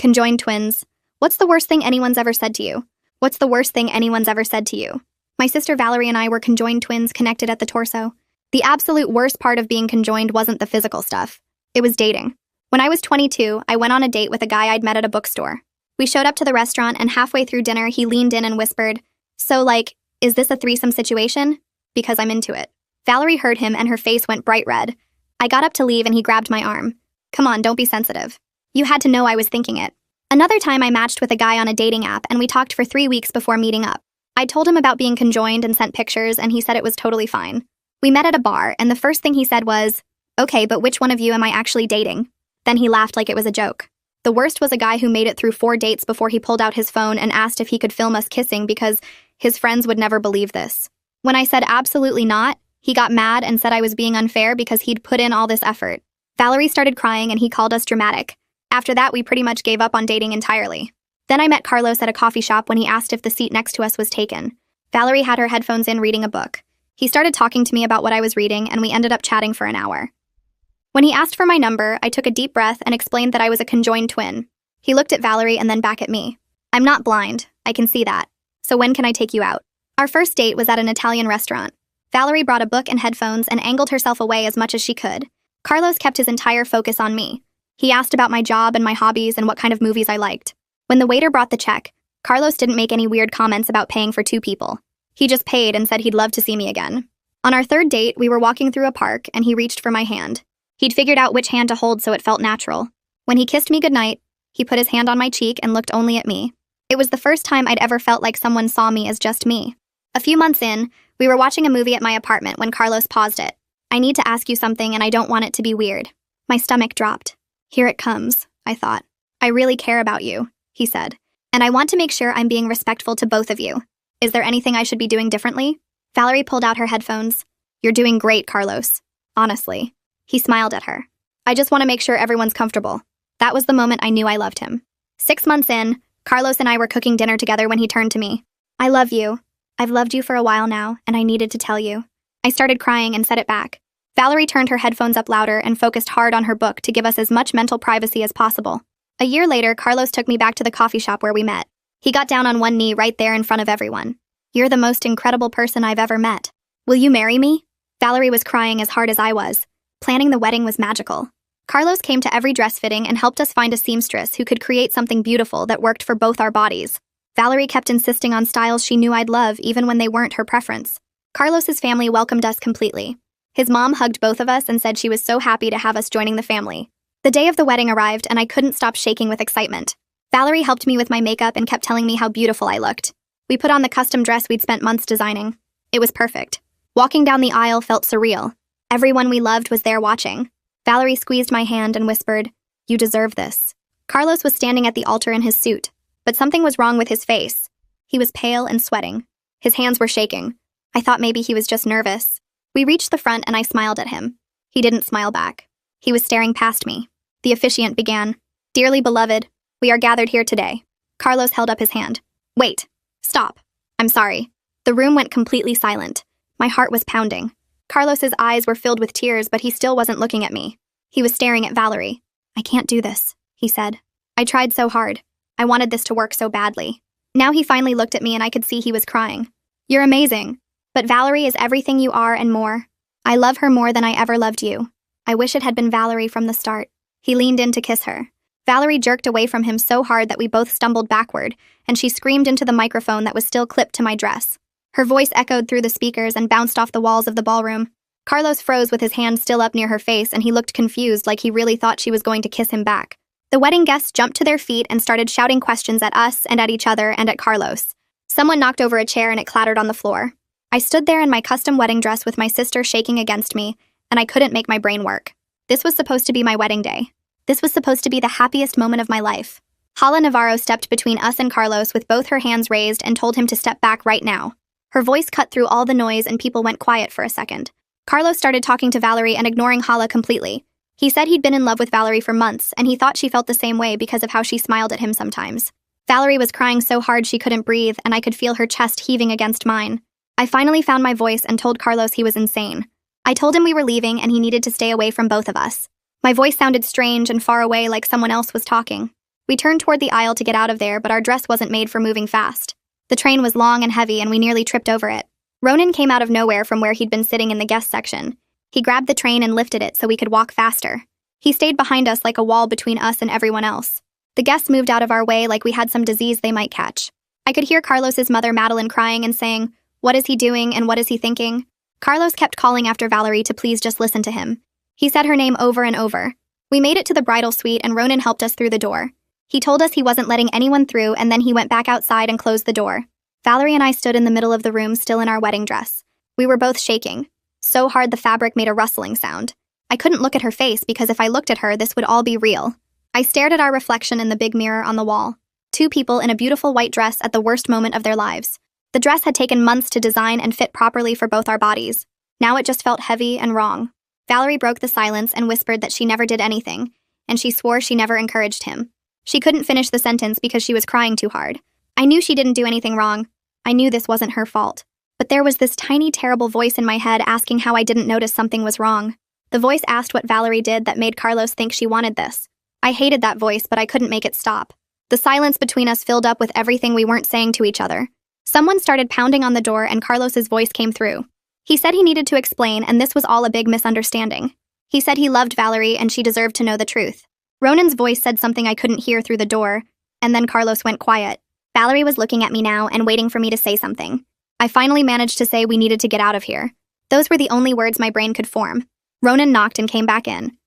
Conjoined twins. What's the worst thing anyone's ever said to you? What's the worst thing anyone's ever said to you? My sister Valerie and I were conjoined twins connected at the torso. The absolute worst part of being conjoined wasn't the physical stuff. It was dating. When I was 22, I went on a date with a guy I'd met at a bookstore. We showed up to the restaurant, and halfway through dinner, he leaned in and whispered, "So, like, is this a threesome situation? Because I'm into it." Valerie heard him, and her face went bright red. I got up to leave, and he grabbed my arm. "Come on, don't be sensitive. You had to know I was thinking it." Another time, I matched with a guy on a dating app, and we talked for 3 weeks before meeting up. I told him about being conjoined and sent pictures, and he said it was totally fine. We met at a bar, and the first thing he said was, "Okay, but which one of you am I actually dating?" Then he laughed like it was a joke. The worst was a guy who made it through 4 dates before he pulled out his phone and asked if he could film us kissing because his friends would never believe this. When I said absolutely not, he got mad and said I was being unfair because he'd put in all this effort. Valerie started crying and he called us dramatic. After that, we pretty much gave up on dating entirely. Then I met Carlos at a coffee shop when he asked if the seat next to us was taken. Valerie had her headphones in reading a book. He started talking to me about what I was reading, and we ended up chatting for an hour. When he asked for my number, I took a deep breath and explained that I was a conjoined twin. He looked at Valerie and then back at me. "I'm not blind. I can see that. So when can I take you out?" Our first date was at an Italian restaurant. Valerie brought a book and headphones and angled herself away as much as she could. Carlos kept his entire focus on me. He asked about my job and my hobbies and what kind of movies I liked. When the waiter brought the check, Carlos didn't make any weird comments about paying for 2 people. He just paid and said he'd love to see me again. On our third date, we were walking through a park and he reached for my hand. He'd figured out which hand to hold so it felt natural. When he kissed me goodnight, he put his hand on my cheek and looked only at me. It was the first time I'd ever felt like someone saw me as just me. A few months in, we were watching a movie at my apartment when Carlos paused it. "I need to ask you something and I don't want it to be weird." My stomach dropped. "Here it comes," I thought. "I really care about you," he said. "And I want to make sure I'm being respectful to both of you. Is there anything I should be doing differently?" Valerie pulled out her headphones. "You're doing great, Carlos. Honestly." He smiled at her. "I just want to make sure everyone's comfortable." That was the moment I knew I loved him. 6 months in, Carlos and I were cooking dinner together when he turned to me. "I love you. I've loved you for a while now, and I needed to tell you." I started crying and said it back. Valerie turned her headphones up louder and focused hard on her book to give us as much mental privacy as possible. A year later, Carlos took me back to the coffee shop where we met. He got down on one knee right there in front of everyone. "You're the most incredible person I've ever met. Will you marry me?" Valerie was crying as hard as I was. Planning the wedding was magical. Carlos came to every dress fitting and helped us find a seamstress who could create something beautiful that worked for both our bodies. Valerie kept insisting on styles she knew I'd love even when they weren't her preference. Carlos's family welcomed us completely. His mom hugged both of us and said she was so happy to have us joining the family. The day of the wedding arrived and I couldn't stop shaking with excitement. Valerie helped me with my makeup and kept telling me how beautiful I looked. We put on the custom dress we'd spent months designing. It was perfect. Walking down the aisle felt surreal. Everyone we loved was there watching. Valerie squeezed my hand and whispered, "You deserve this." Carlos was standing at the altar in his suit, but something was wrong with his face. He was pale and sweating. His hands were shaking. I thought maybe he was just nervous. We reached the front and I smiled at him. He didn't smile back. He was staring past me. The officiant began, "Dearly beloved, we are gathered here today." Carlos held up his hand. "Wait. Stop. I'm sorry." The room went completely silent. My heart was pounding. Carlos's eyes were filled with tears, but he still wasn't looking at me. He was staring at Valerie. "I can't do this," he said. "I tried so hard. I wanted this to work so badly." Now he finally looked at me and I could see he was crying. "You're amazing. But Valerie is everything you are and more. I love her more than I ever loved you. I wish it had been Valerie from the start." He leaned in to kiss her. Valerie jerked away from him so hard that we both stumbled backward, and she screamed into the microphone that was still clipped to my dress. Her voice echoed through the speakers and bounced off the walls of the ballroom. Carlos froze with his hand still up near her face, and he looked confused like he really thought she was going to kiss him back. The wedding guests jumped to their feet and started shouting questions at us and at each other and at Carlos. Someone knocked over a chair and it clattered on the floor. I stood there in my custom wedding dress with my sister shaking against me, and I couldn't make my brain work. This was supposed to be my wedding day. This was supposed to be the happiest moment of my life. Hala Navarro stepped between us and Carlos with both her hands raised and told him to step back right now. Her voice cut through all the noise and people went quiet for a second. Carlos started talking to Valerie and ignoring Hala completely. He said he'd been in love with Valerie for months, and he thought she felt the same way because of how she smiled at him sometimes. Valerie was crying so hard she couldn't breathe, and I could feel her chest heaving against mine. I finally found my voice and told Carlos he was insane. I told him we were leaving and he needed to stay away from both of us. My voice sounded strange and far away like someone else was talking. We turned toward the aisle to get out of there, but our dress wasn't made for moving fast. The train was long and heavy, and we nearly tripped over it. Ronan came out of nowhere from where he'd been sitting in the guest section. He grabbed the train and lifted it so we could walk faster. He stayed behind us like a wall between us and everyone else. The guests moved out of our way like we had some disease they might catch. I could hear Carlos's mother Madeline crying and saying, "What is he doing and what is he thinking?" Carlos kept calling after Valerie to please just listen to him. He said her name over and over. We made it to the bridal suite and Ronan helped us through the door. He told us he wasn't letting anyone through, and then he went back outside and closed the door. Valerie and I stood in the middle of the room still in our wedding dress. We were both shaking. So hard the fabric made a rustling sound. I couldn't look at her face because if I looked at her, this would all be real. I stared at our reflection in the big mirror on the wall. Two people in a beautiful white dress at the worst moment of their lives. The dress had taken months to design and fit properly for both our bodies. Now it just felt heavy and wrong. Valerie broke the silence and whispered that she never did anything, and she swore she never encouraged him. She couldn't finish the sentence because she was crying too hard. I knew she didn't do anything wrong. I knew this wasn't her fault. But there was this tiny, terrible voice in my head asking how I didn't notice something was wrong. The voice asked what Valerie did that made Carlos think she wanted this. I hated that voice, but I couldn't make it stop. The silence between us filled up with everything we weren't saying to each other. Someone started pounding on the door and Carlos's voice came through. He said he needed to explain, and this was all a big misunderstanding. He said he loved Valerie and she deserved to know the truth. Ronan's voice said something I couldn't hear through the door, and then Carlos went quiet. Valerie was looking at me now and waiting for me to say something. I finally managed to say we needed to get out of here. Those were the only words my brain could form. Ronan knocked and came back in.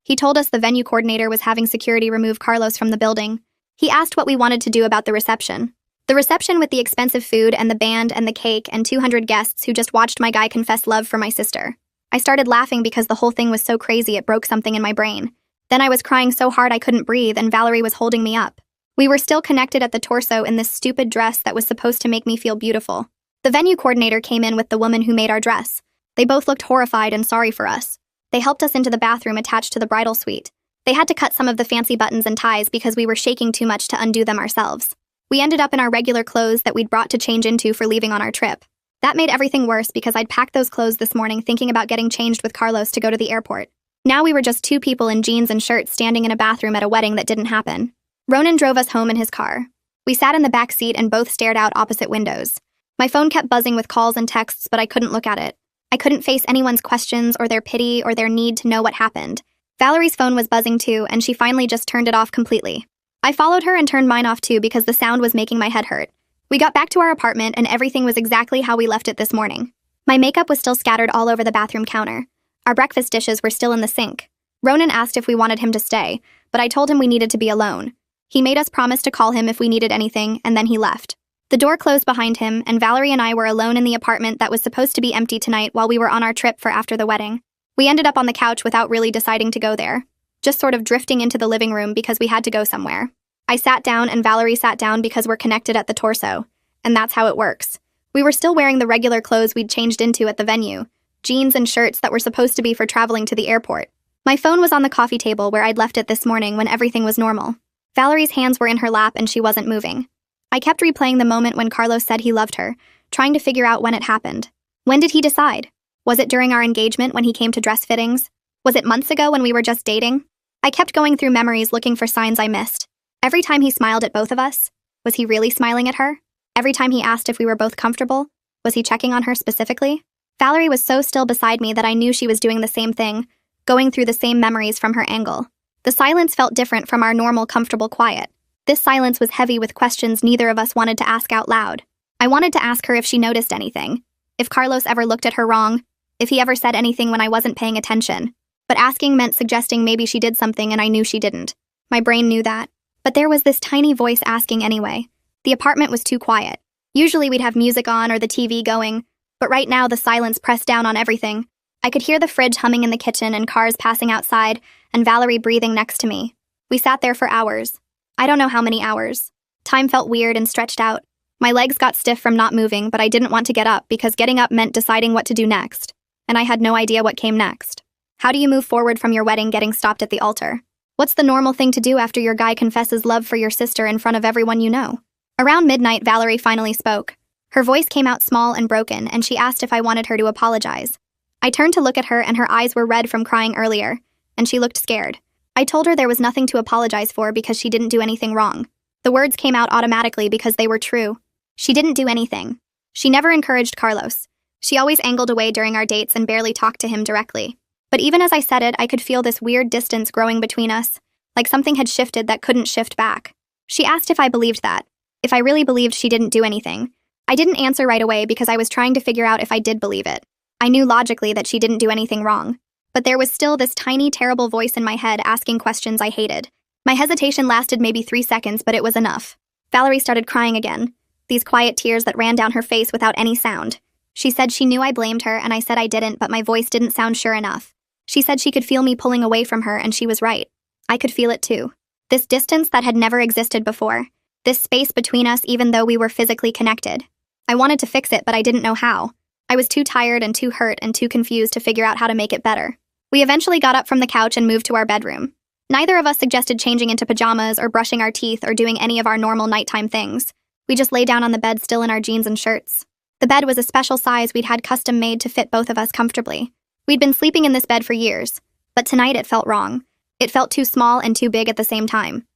He told us the venue coordinator was having security remove Carlos from the building. He asked what we wanted to do about the reception. The reception with the expensive food and the band and the cake and 200 guests who just watched my guy confess love for my sister. I started laughing because the whole thing was so crazy it broke something in my brain. Then I was crying so hard I couldn't breathe and Valerie was holding me up. We were still connected at the torso in this stupid dress that was supposed to make me feel beautiful. The venue coordinator came in with the woman who made our dress. They both looked horrified and sorry for us. They helped us into the bathroom attached to the bridal suite. They had to cut some of the fancy buttons and ties because we were shaking too much to undo them ourselves. We ended up in our regular clothes that we'd brought to change into for leaving on our trip. That made everything worse because I'd packed those clothes this morning thinking about getting changed with Carlos to go to the airport. Now we were just two people in jeans and shirts standing in a bathroom at a wedding that didn't happen. Ronan drove us home in his car. We sat in the back seat and both stared out opposite windows. My phone kept buzzing with calls and texts, but I couldn't look at it. I couldn't face anyone's questions or their pity or their need to know what happened. Valerie's phone was buzzing too, and she finally just turned it off completely. I followed her and turned mine off too because the sound was making my head hurt. We got back to our apartment and everything was exactly how we left it this morning. My makeup was still scattered all over the bathroom counter. Our breakfast dishes were still in the sink. Ronan asked if we wanted him to stay, but I told him we needed to be alone. He made us promise to call him if we needed anything, and then he left. The door closed behind him, and Valerie and I were alone in the apartment that was supposed to be empty tonight while we were on our trip for after the wedding. We ended up on the couch without really deciding to go there, just sort of drifting into the living room because we had to go somewhere. I sat down and Valerie sat down because we're connected at the torso, and that's how it works. We were still wearing the regular clothes we'd changed into at the venue, jeans and shirts that were supposed to be for traveling to the airport. My phone was on the coffee table where I'd left it this morning when everything was normal. Valerie's hands were in her lap and she wasn't moving. I kept replaying the moment when Carlos said he loved her, trying to figure out when it happened. When did he decide? Was it during our engagement when he came to dress fittings? Was it months ago when we were just dating? I kept going through memories looking for signs I missed. Every time he smiled at both of us, was he really smiling at her? Every time he asked if we were both comfortable, was he checking on her specifically? Valerie was so still beside me that I knew she was doing the same thing, going through the same memories from her angle. The silence felt different from our normal, comfortable quiet. This silence was heavy with questions neither of us wanted to ask out loud. I wanted to ask her if she noticed anything, if Carlos ever looked at her wrong, if he ever said anything when I wasn't paying attention. But asking meant suggesting maybe she did something and I knew she didn't. My brain knew that. But there was this tiny voice asking anyway. The apartment was too quiet. Usually we'd have music on or the TV going, but right now the silence pressed down on everything. I could hear the fridge humming in the kitchen and cars passing outside and Valerie breathing next to me. We sat there for hours. I don't know how many hours. Time felt weird and stretched out. My legs got stiff from not moving, but I didn't want to get up because getting up meant deciding what to do next. And I had no idea what came next. How do you move forward from your wedding getting stopped at the altar? What's the normal thing to do after your guy confesses love for your sister in front of everyone you know? Around midnight, Valerie finally spoke. Her voice came out small and broken, and she asked if I wanted her to apologize. I turned to look at her, and her eyes were red from crying earlier, and she looked scared. I told her there was nothing to apologize for because she didn't do anything wrong. The words came out automatically because they were true. She didn't do anything. She never encouraged Carlos. She always angled away during our dates and barely talked to him directly. But even as I said it, I could feel this weird distance growing between us, like something had shifted that couldn't shift back. She asked if I believed that, if I really believed she didn't do anything. I didn't answer right away because I was trying to figure out if I did believe it. I knew logically that she didn't do anything wrong. But there was still this tiny, terrible voice in my head asking questions I hated. My hesitation lasted maybe 3 seconds, but it was enough. Valerie started crying again, these quiet tears that ran down her face without any sound. She said she knew I blamed her, and I said I didn't, but my voice didn't sound sure enough. She said she could feel me pulling away from her, and she was right. I could feel it too. This distance that had never existed before. This space between us even though we were physically connected. I wanted to fix it, but I didn't know how. I was too tired and too hurt and too confused to figure out how to make it better. We eventually got up from the couch and moved to our bedroom. Neither of us suggested changing into pajamas or brushing our teeth or doing any of our normal nighttime things. We just lay down on the bed still in our jeans and shirts. The bed was a special size we'd had custom made to fit both of us comfortably. We'd been sleeping in this bed for years, but tonight it felt wrong. It felt too small and too big at the same time.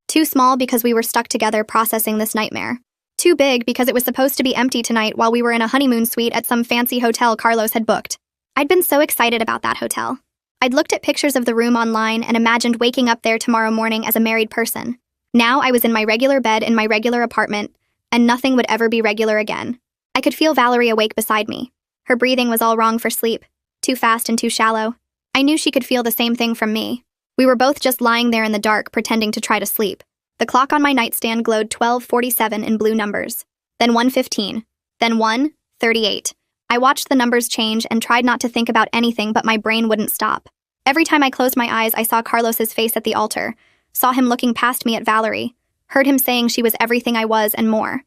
Too small because we were stuck together processing this nightmare. Too big because it was supposed to be empty tonight while we were in a honeymoon suite at some fancy hotel Carlos had booked. I'd been so excited about that hotel. I'd looked at pictures of the room online and imagined waking up there tomorrow morning as a married person. Now I was in my regular bed in my regular apartment, and nothing would ever be regular again. I could feel Valerie awake beside me. Her breathing was all wrong for sleep, too fast and too shallow. I knew she could feel the same thing from me. We were both just lying there in the dark, pretending to try to sleep. The clock on my nightstand glowed 12:47 in blue numbers, then 1:15, then 1:38. I watched the numbers change and tried not to think about anything, but my brain wouldn't stop. Every time I closed my eyes, I saw Carlos's face at the altar, saw him looking past me at Valerie, heard him saying she was everything I was and more.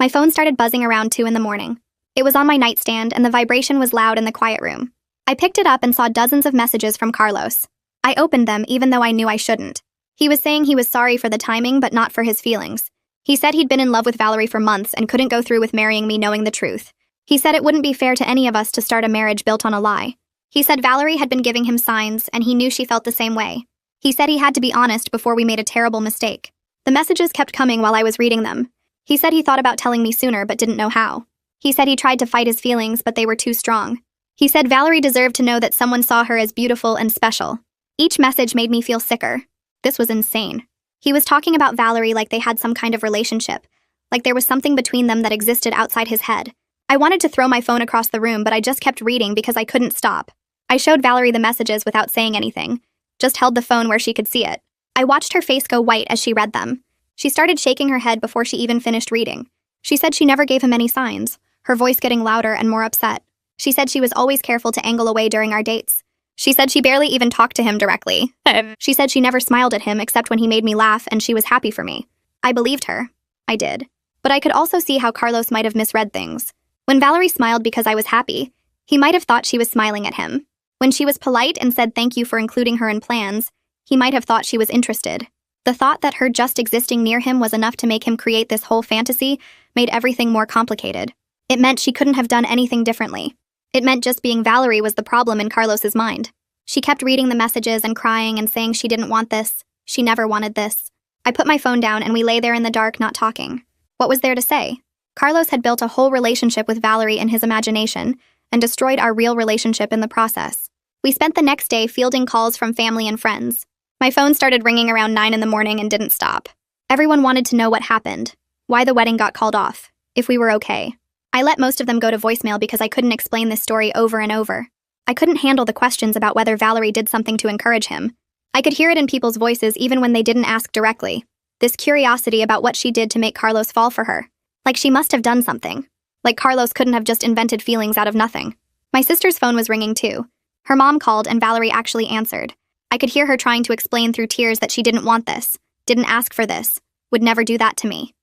My phone started buzzing around 2 in the morning. It was on my nightstand and the vibration was loud in the quiet room. I picked it up and saw dozens of messages from Carlos. I opened them even though I knew I shouldn't. He was saying he was sorry for the timing but not for his feelings. He said he'd been in love with Valerie for months and couldn't go through with marrying me knowing the truth. He said it wouldn't be fair to any of us to start a marriage built on a lie. He said Valerie had been giving him signs and he knew she felt the same way. He said he had to be honest before we made a terrible mistake. The messages kept coming while I was reading them. He said he thought about telling me sooner but didn't know how. He said he tried to fight his feelings but they were too strong. He said Valerie deserved to know that someone saw her as beautiful and special. Each message made me feel sicker. This was insane. He was talking about Valerie like they had some kind of relationship, like there was something between them that existed outside his head. I wanted to throw my phone across the room, but I just kept reading because I couldn't stop. I showed Valerie the messages without saying anything, just held the phone where she could see it. I watched her face go white as she read them. She started shaking her head before she even finished reading. She said she never gave him any signs, her voice getting louder and more upset. She said she was always careful to angle away during our dates. She said she barely even talked to him directly. She said she never smiled at him except when he made me laugh and she was happy for me. I believed her. I did. But I could also see how Carlos might have misread things. When Valerie smiled because I was happy, he might have thought she was smiling at him. When she was polite and said thank you for including her in plans, he might have thought she was interested. The thought that her just existing near him was enough to make him create this whole fantasy made everything more complicated. It meant she couldn't have done anything differently. It meant just being Valerie was the problem in Carlos's mind. She kept reading the messages and crying and saying she didn't want this. She never wanted this. I put my phone down and we lay there in the dark not talking. What was there to say? Carlos had built a whole relationship with Valerie in his imagination and destroyed our real relationship in the process. We spent the next day fielding calls from family and friends. My phone started ringing around 9 in the morning and didn't stop. Everyone wanted to know what happened, why the wedding got called off, if we were okay. I let most of them go to voicemail because I couldn't explain this story over and over. I couldn't handle the questions about whether Valerie did something to encourage him. I could hear it in people's voices even when they didn't ask directly. This curiosity about what she did to make Carlos fall for her. Like she must have done something. Like Carlos couldn't have just invented feelings out of nothing. My sister's phone was ringing too. Her mom called and Valerie actually answered. I could hear her trying to explain through tears that she didn't want this, didn't ask for this, would never do that to me.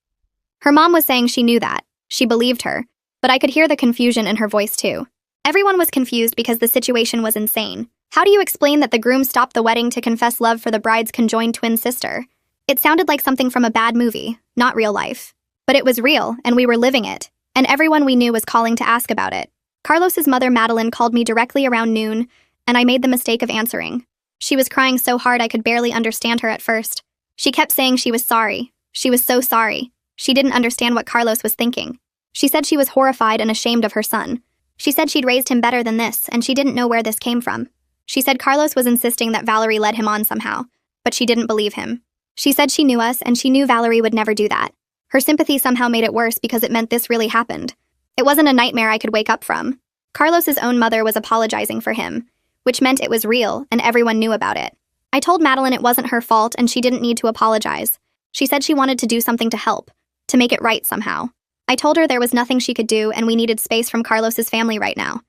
Her mom was saying she knew that. She believed her. But I could hear the confusion in her voice too. Everyone was confused because the situation was insane. How do you explain that the groom stopped the wedding to confess love for the bride's conjoined twin sister? It sounded like something from a bad movie, not real life. But it was real, and we were living it, and everyone we knew was calling to ask about it. Carlos's mother, Madeline, called me directly around noon, and I made the mistake of answering. She was crying so hard I could barely understand her at first. She kept saying she was sorry. She was so sorry. She didn't understand what Carlos was thinking. She said she was horrified and ashamed of her son. She said she'd raised him better than this, and she didn't know where this came from. She said Carlos was insisting that Valerie led him on somehow, but she didn't believe him. She said she knew us, and she knew Valerie would never do that. Her sympathy somehow made it worse because it meant this really happened. It wasn't a nightmare I could wake up from. Carlos's own mother was apologizing for him, which meant it was real, and everyone knew about it. I told Madeline it wasn't her fault and she didn't need to apologize. She said she wanted to do something to help, to make it right somehow. I told her there was nothing she could do and we needed space from Carlos's family right now.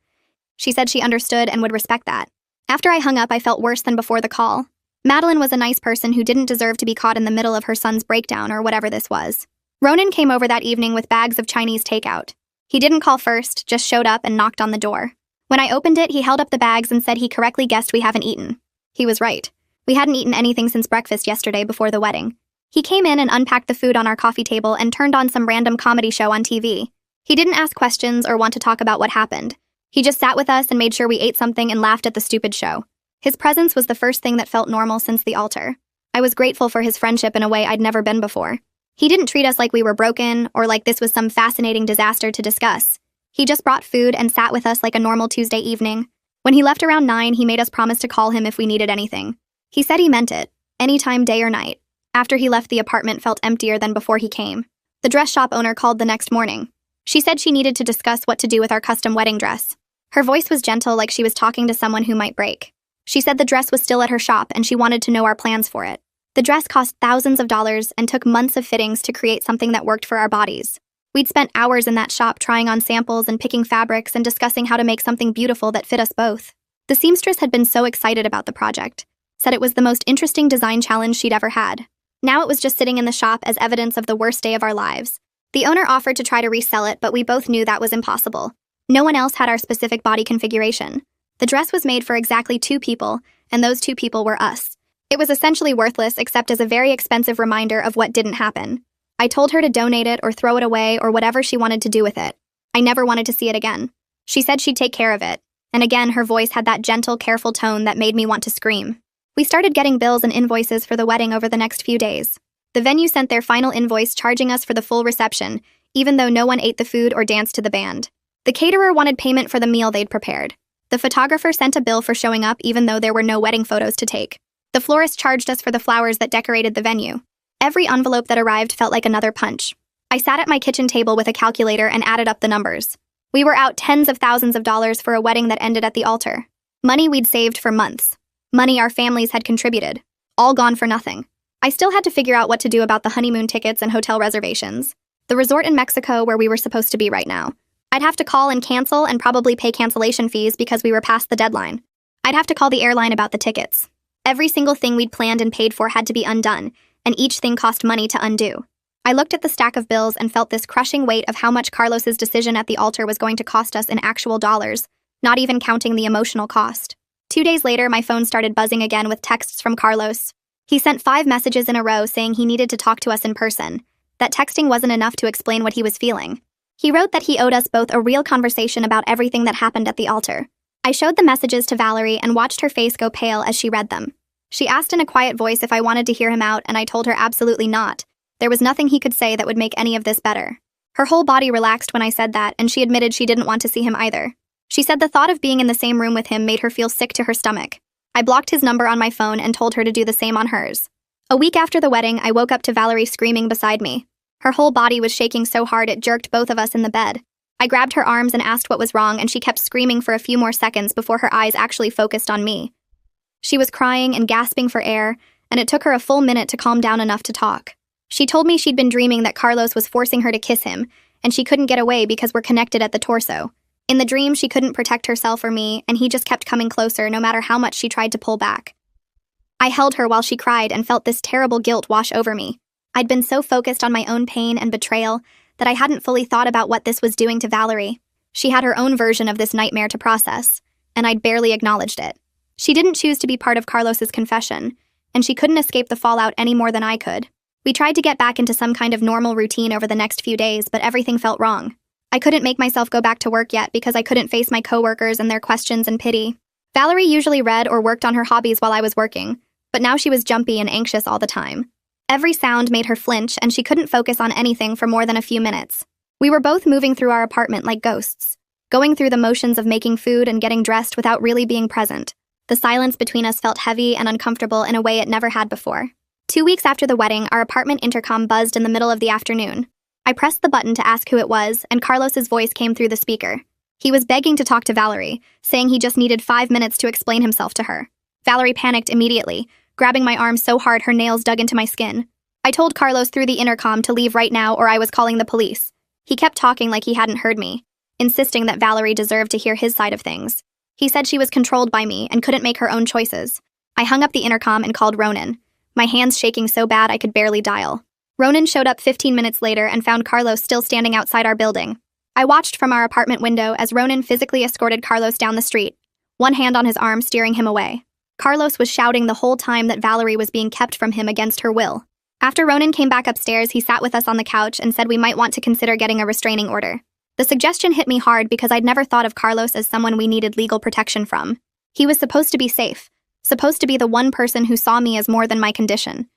She said she understood and would respect that. After I hung up, I felt worse than before the call. Madeline was a nice person who didn't deserve to be caught in the middle of her son's breakdown or whatever this was. Ronan came over that evening with bags of Chinese takeout. He didn't call first, just showed up and knocked on the door. When I opened it, he held up the bags and said he correctly guessed we haven't eaten. He was right. We hadn't eaten anything since breakfast yesterday before the wedding. He came in and unpacked the food on our coffee table and turned on some random comedy show on TV. He didn't ask questions or want to talk about what happened. He just sat with us and made sure we ate something and laughed at the stupid show. His presence was the first thing that felt normal since the altar. I was grateful for his friendship in a way I'd never been before. He didn't treat us like we were broken or like this was some fascinating disaster to discuss. He just brought food and sat with us like a normal Tuesday evening. When he left around 9, he made us promise to call him if we needed anything. He said he meant it, anytime, day or night. After he left, the apartment felt emptier than before he came. The dress shop owner called the next morning. She said she needed to discuss what to do with our custom wedding dress. Her voice was gentle, like she was talking to someone who might break. She said the dress was still at her shop and she wanted to know our plans for it. The dress cost thousands of dollars and took months of fittings to create something that worked for our bodies. We'd spent hours in that shop trying on samples and picking fabrics and discussing how to make something beautiful that fit us both. The seamstress had been so excited about the project, said it was the most interesting design challenge she'd ever had. Now it was just sitting in the shop as evidence of the worst day of our lives. The owner offered to try to resell it, but we both knew that was impossible. No one else had our specific body configuration. The dress was made for exactly 2 people, and those 2 people were us. It was essentially worthless except as a very expensive reminder of what didn't happen. I told her to donate it or throw it away or whatever she wanted to do with it. I never wanted to see it again. She said she'd take care of it, and again her voice had that gentle, careful tone that made me want to scream. We started getting bills and invoices for the wedding over the next few days. The venue sent their final invoice charging us for the full reception, even though no one ate the food or danced to the band. The caterer wanted payment for the meal they'd prepared. The photographer sent a bill for showing up even though there were no wedding photos to take. The florist charged us for the flowers that decorated the venue. Every envelope that arrived felt like another punch. I sat at my kitchen table with a calculator and added up the numbers. We were out tens of thousands of dollars for a wedding that ended at the altar. Money we'd saved for months. Money our families had contributed. All gone for nothing. I still had to figure out what to do about the honeymoon tickets and hotel reservations. The resort in Mexico where we were supposed to be right now. I'd have to call and cancel and probably pay cancellation fees because we were past the deadline. I'd have to call the airline about the tickets. Every single thing we'd planned and paid for had to be undone, and each thing cost money to undo. I looked at the stack of bills and felt this crushing weight of how much Carlos's decision at the altar was going to cost us in actual dollars, not even counting the emotional cost. 2 days later, my phone started buzzing again with texts from Carlos. He sent 5 messages in a row saying he needed to talk to us in person, that texting wasn't enough to explain what he was feeling. He wrote that he owed us both a real conversation about everything that happened at the altar. I showed the messages to Valerie and watched her face go pale as she read them. She asked in a quiet voice if I wanted to hear him out, and I told her absolutely not. There was nothing he could say that would make any of this better. Her whole body relaxed when I said that, and she admitted she didn't want to see him either. She said the thought of being in the same room with him made her feel sick to her stomach. I blocked his number on my phone and told her to do the same on hers. A week after the wedding, I woke up to Valerie screaming beside me. Her whole body was shaking so hard it jerked both of us in the bed. I grabbed her arms and asked what was wrong, and she kept screaming for a few more seconds before her eyes actually focused on me. She was crying and gasping for air, and it took her a full minute to calm down enough to talk. She told me she'd been dreaming that Carlos was forcing her to kiss him, and she couldn't get away because we're connected at the torso. In the dream, she couldn't protect herself or me, and he just kept coming closer no matter how much she tried to pull back. I held her while she cried and felt this terrible guilt wash over me. I'd been so focused on my own pain and betrayal that I hadn't fully thought about what this was doing to Valerie. She had her own version of this nightmare to process, and I'd barely acknowledged it. She didn't choose to be part of Carlos's confession, and she couldn't escape the fallout any more than I could. We tried to get back into some kind of normal routine over the next few days, but everything felt wrong. I couldn't make myself go back to work yet because I couldn't face my coworkers and their questions and pity. Valerie usually read or worked on her hobbies while I was working, but now she was jumpy and anxious all the time. Every sound made her flinch, and she couldn't focus on anything for more than a few minutes. We were both moving through our apartment like ghosts, going through the motions of making food and getting dressed without really being present. The silence between us felt heavy and uncomfortable in a way it never had before. 2 weeks after the wedding, our apartment intercom buzzed in the middle of the afternoon. I pressed the button to ask who it was, and Carlos's voice came through the speaker. He was begging to talk to Valerie, saying he just needed 5 minutes to explain himself to her. Valerie panicked immediately, grabbing my arm so hard her nails dug into my skin. I told Carlos through the intercom to leave right now or I was calling the police. He kept talking like he hadn't heard me, insisting that Valerie deserved to hear his side of things. He said she was controlled by me and couldn't make her own choices. I hung up the intercom and called Ronan, my hands shaking so bad I could barely dial. Ronan showed up 15 minutes later and found Carlos still standing outside our building. I watched from our apartment window as Ronan physically escorted Carlos down the street, one hand on his arm steering him away. Carlos was shouting the whole time that Valerie was being kept from him against her will. After Ronan came back upstairs, he sat with us on the couch and said we might want to consider getting a restraining order. The suggestion hit me hard because I'd never thought of Carlos as someone we needed legal protection from. He was supposed to be safe, supposed to be the one person who saw me as more than my condition.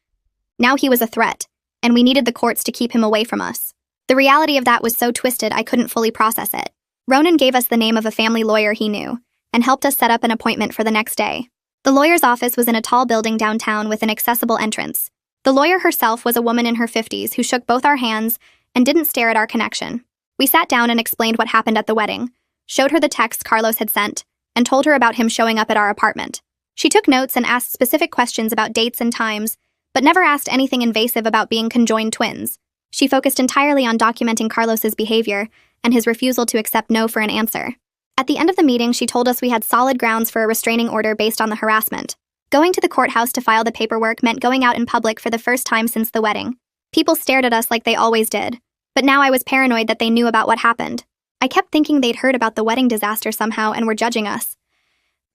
Now he was a threat, and we needed the courts to keep him away from us. The reality of that was so twisted I couldn't fully process it. Ronan gave us the name of a family lawyer he knew, and helped us set up an appointment for the next day. The lawyer's office was in a tall building downtown with an accessible entrance. The lawyer herself was a woman in her 50s who shook both our hands and didn't stare at our connection. We sat down and explained what happened at the wedding, showed her the text Carlos had sent, and told her about him showing up at our apartment. She took notes and asked specific questions about dates and times, but never asked anything invasive about being conjoined twins. She focused entirely on documenting Carlos's behavior and his refusal to accept no for an answer. At the end of the meeting, she told us we had solid grounds for a restraining order based on the harassment. Going to the courthouse to file the paperwork meant going out in public for the first time since the wedding. People stared at us like they always did, but now I was paranoid that they knew about what happened. I kept thinking they'd heard about the wedding disaster somehow and were judging us.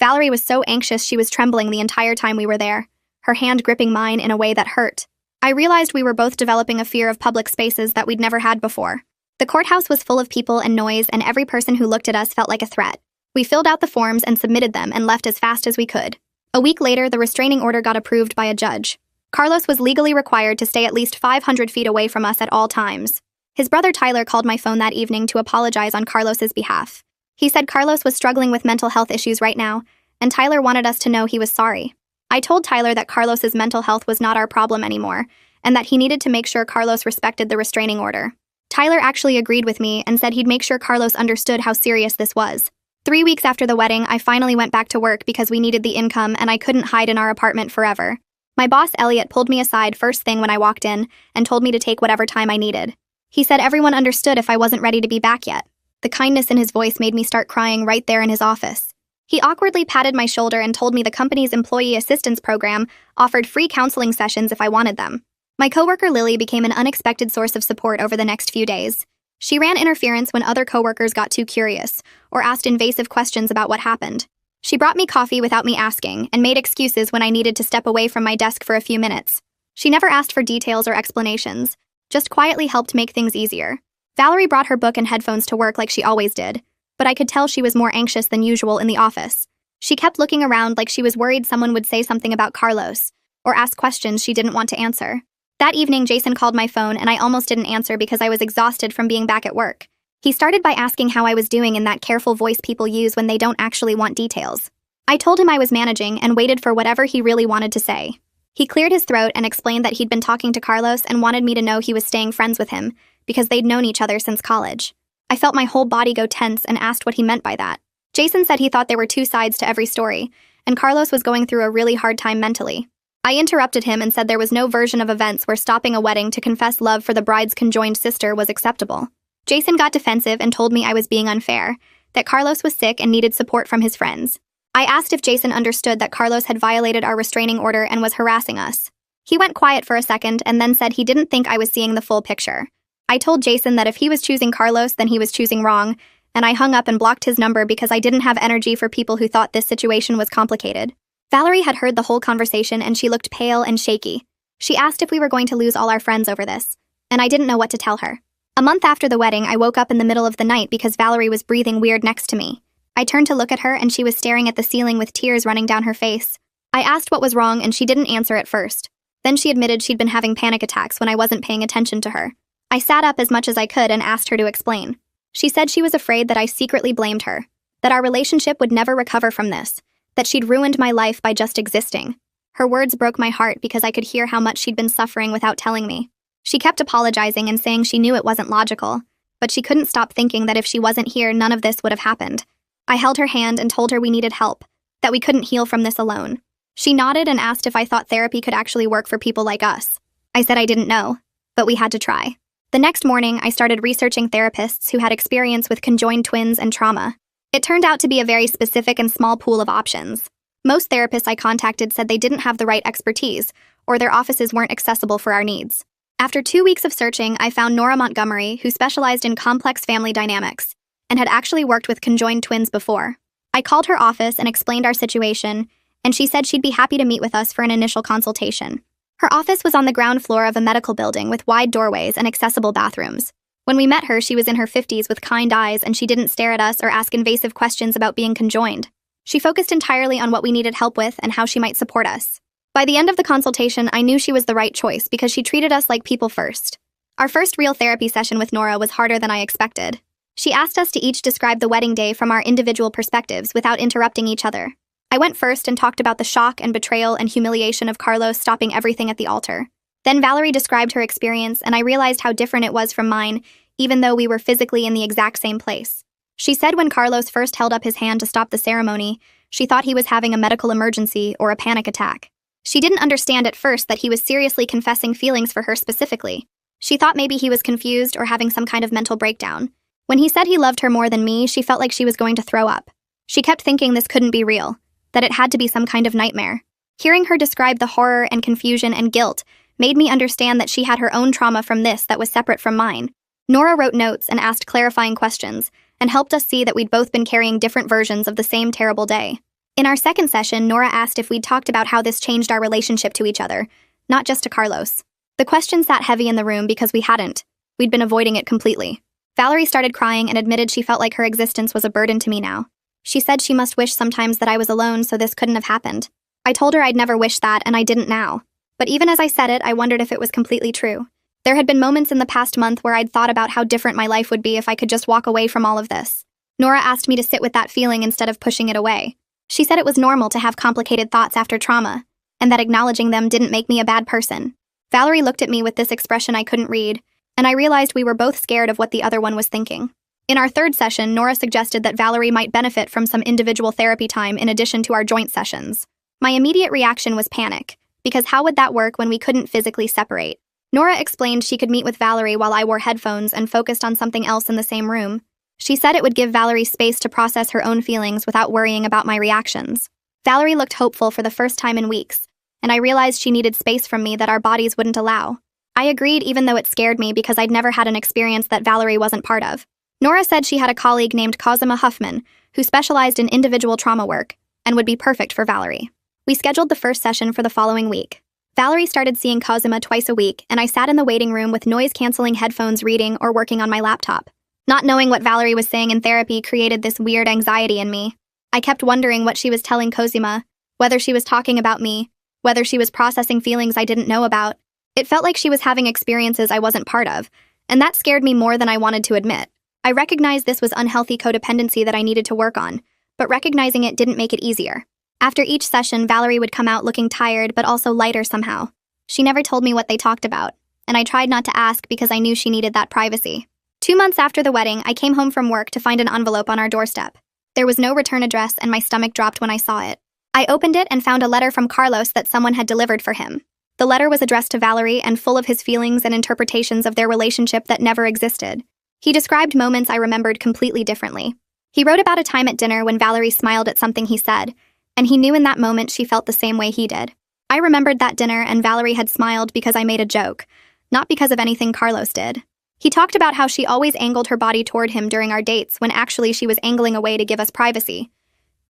Valerie was so anxious she was trembling the entire time we were there, her hand gripping mine in a way that hurt. I realized we were both developing a fear of public spaces that we'd never had before. The courthouse was full of people and noise, and every person who looked at us felt like a threat. We filled out the forms and submitted them and left as fast as we could. A week later, the restraining order got approved by a judge. Carlos was legally required to stay at least 500 feet away from us at all times. His brother Tyler called my phone that evening to apologize on Carlos's behalf. He said Carlos was struggling with mental health issues right now, and Tyler wanted us to know he was sorry. I told Tyler that Carlos's mental health was not our problem anymore, and that he needed to make sure Carlos respected the restraining order. Tyler actually agreed with me and said he'd make sure Carlos understood how serious this was. 3 weeks after the wedding, I finally went back to work because we needed the income and I couldn't hide in our apartment forever. My boss, Elliot, pulled me aside first thing when I walked in and told me to take whatever time I needed. He said everyone understood if I wasn't ready to be back yet. The kindness in his voice made me start crying right there in his office. He awkwardly patted my shoulder and told me the company's employee assistance program offered free counseling sessions if I wanted them. My coworker Lily became an unexpected source of support over the next few days. She ran interference when other coworkers got too curious or asked invasive questions about what happened. She brought me coffee without me asking and made excuses when I needed to step away from my desk for a few minutes. She never asked for details or explanations, just quietly helped make things easier. Valerie brought her book and headphones to work like she always did, but I could tell she was more anxious than usual in the office. She kept looking around like she was worried someone would say something about Carlos or ask questions she didn't want to answer. That evening, Jason called my phone and I almost didn't answer because I was exhausted from being back at work. He started by asking how I was doing in that careful voice people use when they don't actually want details. I told him I was managing and waited for whatever he really wanted to say. He cleared his throat and explained that he'd been talking to Carlos and wanted me to know he was staying friends with him because they'd known each other since college. I felt my whole body go tense and asked what he meant by that. Jason said he thought there were two sides to every story, and Carlos was going through a really hard time mentally. I interrupted him and said there was no version of events where stopping a wedding to confess love for the bride's conjoined sister was acceptable. Jason got defensive and told me I was being unfair, that Carlos was sick and needed support from his friends. I asked if Jason understood that Carlos had violated our restraining order and was harassing us. He went quiet for a second and then said he didn't think I was seeing the full picture. I told Jason that if he was choosing Carlos, then he was choosing wrong, and I hung up and blocked his number because I didn't have energy for people who thought this situation was complicated. Valerie had heard the whole conversation and she looked pale and shaky. She asked if we were going to lose all our friends over this, and I didn't know what to tell her. A month after the wedding, I woke up in the middle of the night because Valerie was breathing weird next to me. I turned to look at her and she was staring at the ceiling with tears running down her face. I asked what was wrong and she didn't answer at first. Then she admitted she'd been having panic attacks when I wasn't paying attention to her. I sat up as much as I could and asked her to explain. She said she was afraid that I secretly blamed her, that our relationship would never recover from this, that she'd ruined my life by just existing. Her words broke my heart because I could hear how much she'd been suffering without telling me. She kept apologizing and saying she knew it wasn't logical, but she couldn't stop thinking that if she wasn't here, none of this would have happened. I held her hand and told her we needed help, that we couldn't heal from this alone. She nodded and asked if I thought therapy could actually work for people like us. I said I didn't know, but we had to try. The next morning, I started researching therapists who had experience with conjoined twins and trauma. It turned out to be a very specific and small pool of options. Most therapists I contacted said they didn't have the right expertise, or their offices weren't accessible for our needs. After 2 weeks of searching, I found Nora Montgomery, who specialized in complex family dynamics, and had actually worked with conjoined twins before. I called her office and explained our situation, and she said she'd be happy to meet with us for an initial consultation. Her office was on the ground floor of a medical building with wide doorways and accessible bathrooms. When we met her, she was in her 50s with kind eyes, and she didn't stare at us or ask invasive questions about being conjoined. She focused entirely on what we needed help with and how she might support us. By the end of the consultation, I knew she was the right choice because she treated us like people first. Our first real therapy session with Nora was harder than I expected. She asked us to each describe the wedding day from our individual perspectives without interrupting each other. I went first and talked about the shock and betrayal and humiliation of Carlos stopping everything at the altar. Then Valerie described her experience, and I realized how different it was from mine, even though we were physically in the exact same place. She said when Carlos first held up his hand to stop the ceremony, she thought he was having a medical emergency or a panic attack. She didn't understand at first that he was seriously confessing feelings for her specifically. She thought maybe he was confused or having some kind of mental breakdown. When he said he loved her more than me, she felt like she was going to throw up. She kept thinking this couldn't be real, that it had to be some kind of nightmare. Hearing her describe the horror and confusion and guilt made me understand that she had her own trauma from this that was separate from mine. Nora wrote notes and asked clarifying questions, and helped us see that we'd both been carrying different versions of the same terrible day. In our second session, Nora asked if we'd talked about how this changed our relationship to each other, not just to Carlos. The question sat heavy in the room because we hadn't. We'd been avoiding it completely. Valerie started crying and admitted she felt like her existence was a burden to me now. She said she must wish sometimes that I was alone so this couldn't have happened. I told her I'd never wished that, and I didn't now. But even as I said it, I wondered if it was completely true. There had been moments in the past month where I'd thought about how different my life would be if I could just walk away from all of this. Nora asked me to sit with that feeling instead of pushing it away. She said it was normal to have complicated thoughts after trauma, and that acknowledging them didn't make me a bad person. Valerie looked at me with this expression I couldn't read, and I realized we were both scared of what the other one was thinking. In our third session, Nora suggested that Valerie might benefit from some individual therapy time in addition to our joint sessions. My immediate reaction was panic, because how would that work when we couldn't physically separate? Nora explained she could meet with Valerie while I wore headphones and focused on something else in the same room. She said it would give Valerie space to process her own feelings without worrying about my reactions. Valerie looked hopeful for the first time in weeks, and I realized she needed space from me that our bodies wouldn't allow. I agreed even though it scared me because I'd never had an experience that Valerie wasn't part of. Nora said she had a colleague named Cosima Huffman, who specialized in individual trauma work, and would be perfect for Valerie. We scheduled the first session for the following week. Valerie started seeing Cosima twice a week, and I sat in the waiting room with noise-canceling headphones reading or working on my laptop. Not knowing what Valerie was saying in therapy created this weird anxiety in me. I kept wondering what she was telling Cosima, whether she was talking about me, whether she was processing feelings I didn't know about. It felt like she was having experiences I wasn't part of, and that scared me more than I wanted to admit. I recognized this was unhealthy codependency that I needed to work on, but recognizing it didn't make it easier. After each session, Valerie would come out looking tired but also lighter somehow. She never told me what they talked about, and I tried not to ask because I knew she needed that privacy. 2 months after the wedding, I came home from work to find an envelope on our doorstep. There was no return address, and my stomach dropped when I saw it. I opened it and found a letter from Carlos that someone had delivered for him. The letter was addressed to Valerie and full of his feelings and interpretations of their relationship that never existed. He described moments I remembered completely differently. He wrote about a time at dinner when Valerie smiled at something he said, and he knew in that moment she felt the same way he did. I remembered that dinner, and Valerie had smiled because I made a joke, not because of anything Carlos did. He talked about how she always angled her body toward him during our dates when actually she was angling away to give us privacy.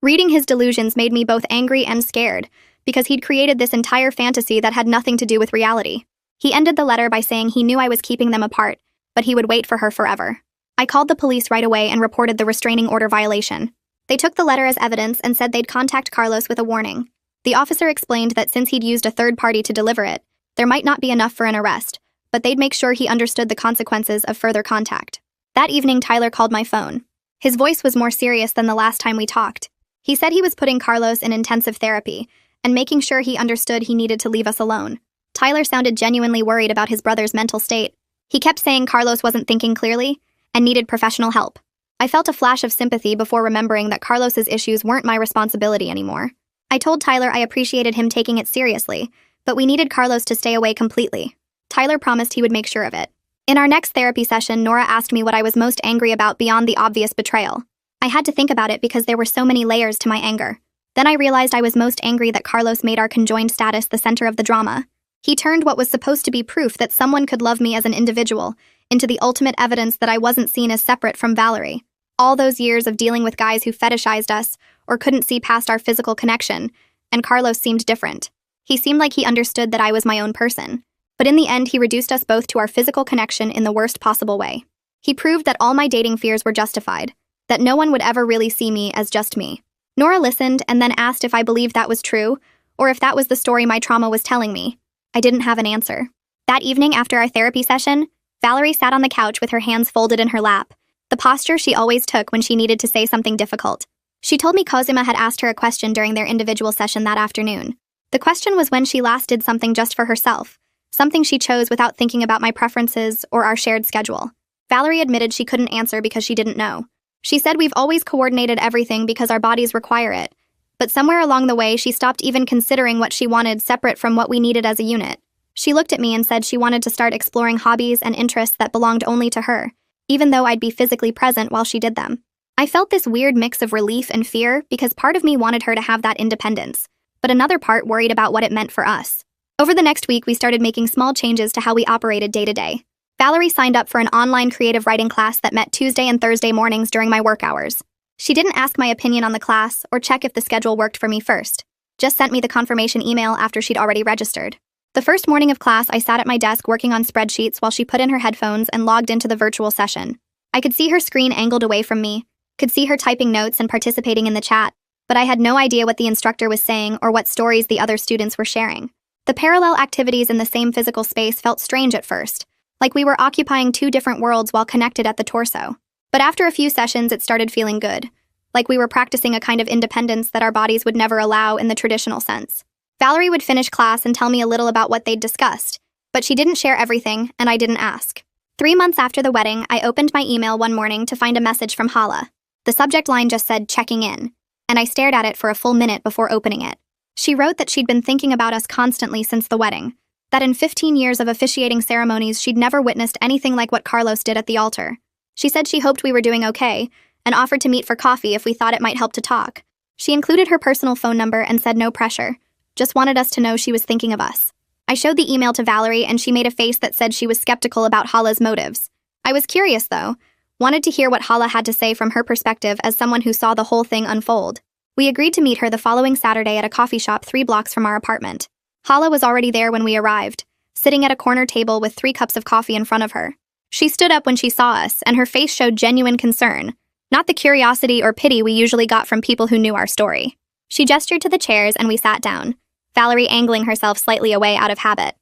Reading his delusions made me both angry and scared, because he'd created this entire fantasy that had nothing to do with reality. He ended the letter by saying he knew I was keeping them apart, but he would wait for her forever. I called the police right away and reported the restraining order violation. They took the letter as evidence and said they'd contact Carlos with a warning. The officer explained that since he'd used a third party to deliver it, there might not be enough for an arrest, but they'd make sure he understood the consequences of further contact. That evening, Tyler called my phone. His voice was more serious than the last time we talked. He said he was putting Carlos in intensive therapy and making sure he understood he needed to leave us alone. Tyler sounded genuinely worried about his brother's mental state. He kept saying Carlos wasn't thinking clearly and needed professional help. I felt a flash of sympathy before remembering that Carlos's issues weren't my responsibility anymore. I told Tyler I appreciated him taking it seriously, but we needed Carlos to stay away completely. Tyler promised he would make sure of it. In our next therapy session, Nora asked me what I was most angry about beyond the obvious betrayal. I had to think about it because there were so many layers to my anger. Then I realized I was most angry that Carlos made our conjoined status the center of the drama. He turned what was supposed to be proof that someone could love me as an individual into the ultimate evidence that I wasn't seen as separate from Valerie. All those years of dealing with guys who fetishized us or couldn't see past our physical connection, and Carlos seemed different. He seemed like he understood that I was my own person. But in the end, he reduced us both to our physical connection in the worst possible way. He proved that all my dating fears were justified, that no one would ever really see me as just me. Nora listened and then asked if I believed that was true, or if that was the story my trauma was telling me. I didn't have an answer. That evening after our therapy session, Valerie sat on the couch with her hands folded in her lap, the posture she always took when she needed to say something difficult. She told me Cosima had asked her a question during their individual session that afternoon. The question was when she last did something just for herself, something she chose without thinking about my preferences or our shared schedule. Valerie admitted she couldn't answer because she didn't know. She said we've always coordinated everything because our bodies require it, but somewhere along the way she stopped even considering what she wanted separate from what we needed as a unit. She looked at me and said she wanted to start exploring hobbies and interests that belonged only to her, even though I'd be physically present while she did them. I felt this weird mix of relief and fear because part of me wanted her to have that independence, but another part worried about what it meant for us. Over the next week, we started making small changes to how we operated day to day. Valerie signed up for an online creative writing class that met Tuesday and Thursday mornings during my work hours. She didn't ask my opinion on the class or check if the schedule worked for me first, just sent me the confirmation email after she'd already registered. The first morning of class, I sat at my desk working on spreadsheets while she put in her headphones and logged into the virtual session. I could see her screen angled away from me, could see her typing notes and participating in the chat, but I had no idea what the instructor was saying or what stories the other students were sharing. The parallel activities in the same physical space felt strange at first, like we were occupying two different worlds while connected at the torso. But after a few sessions, it started feeling good, like we were practicing a kind of independence that our bodies would never allow in the traditional sense. Valerie would finish class and tell me a little about what they'd discussed, but she didn't share everything, and I didn't ask. 3 months after the wedding, I opened my email one morning to find a message from Hala. The subject line just said, "checking in," and I stared at it for a full minute before opening it. She wrote that she'd been thinking about us constantly since the wedding, that in 15 years of officiating ceremonies, she'd never witnessed anything like what Carlos did at the altar. She said she hoped we were doing okay, and offered to meet for coffee if we thought it might help to talk. She included her personal phone number and said no pressure, just wanted us to know she was thinking of us. I showed the email to Valerie, and she made a face that said she was skeptical about Hala's motives. I was curious, though, wanted to hear what Hala had to say from her perspective as someone who saw the whole thing unfold. We agreed to meet her the following Saturday at a coffee shop 3 blocks from our apartment. Hala was already there when we arrived, sitting at a corner table with 3 cups of coffee in front of her. She stood up when she saw us, and her face showed genuine concern, not the curiosity or pity we usually got from people who knew our story. She gestured to the chairs and we sat down, Valerie angling herself slightly away out of habit.